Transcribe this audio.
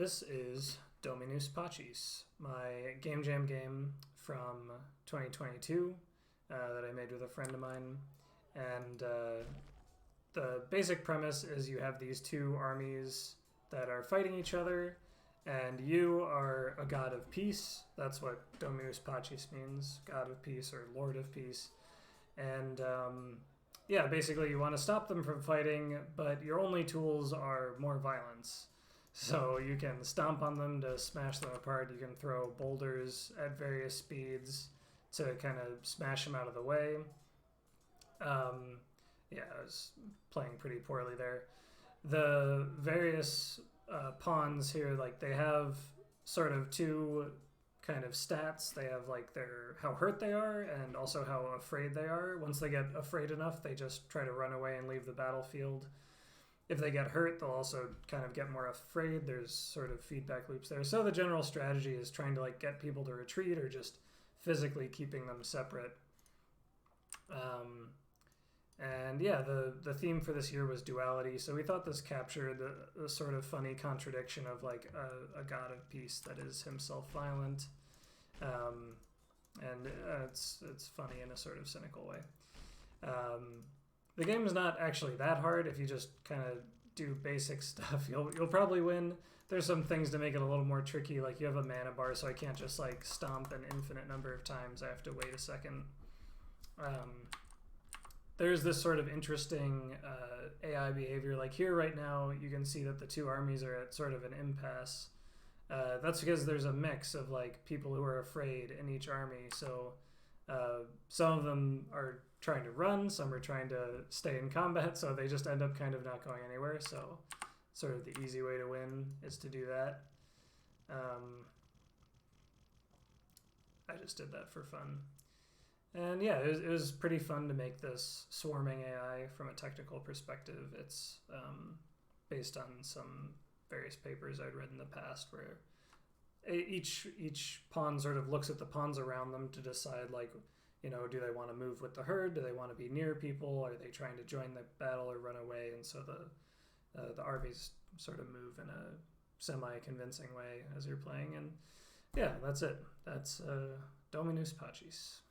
This is Dominus Pacis, my Game Jam game from 2022 that I made with a friend of mine. And the basic premise is you have these two armies that are fighting each other, and you are a god of peace. That's what Dominus Pacis means, god of peace or lord of peace. And yeah, basically you want to stop them from fighting, but your only tools are more violence. So you can stomp on them to smash them apart. You can throw boulders at various speeds to kind of smash them out of the way. Yeah, I was playing pretty poorly there. The various pawns here, like they have sort of two kind of stats. They have like their how hurt they are and also how afraid they are. Once they get afraid enough, they just try to run away and leave the battlefield. If they get hurt, they'll also kind of get more afraid. There's sort of feedback loops there. So the general strategy is trying to like get people to retreat or just physically keeping them separate. And yeah, the theme for this year was duality. So we thought this captured the sort of funny contradiction of like a god of peace that is himself violent. And it's funny in a sort of cynical way. The game is not actually that hard. If you just kind of do basic stuff, you'll probably win. There's some things to make it a little more tricky, like you have a mana bar, so I can't just like stomp an infinite number of times. I have to wait a second. There's this sort of interesting AI behavior. Like here right now, you can see that the two armies are at sort of an impasse. That's because there's a mix of like people who are afraid in each army. So some of them are trying to run, some are trying to stay in combat, so they just end up kind of not going anywhere. So sort of the easy way to win is to do that. I just did that for fun. And yeah, it was pretty fun to make this swarming AI from a technical perspective. It's based on some various papers I'd read in the past where each pawn sort of looks at the pawns around them to decide, like, you know, do they want to move with the herd? Do they want to be near people? Are they trying to join the battle or run away? And so the armies sort of move in a semi-convincing way as you're playing. And yeah, that's it. That's Dominus Pacis.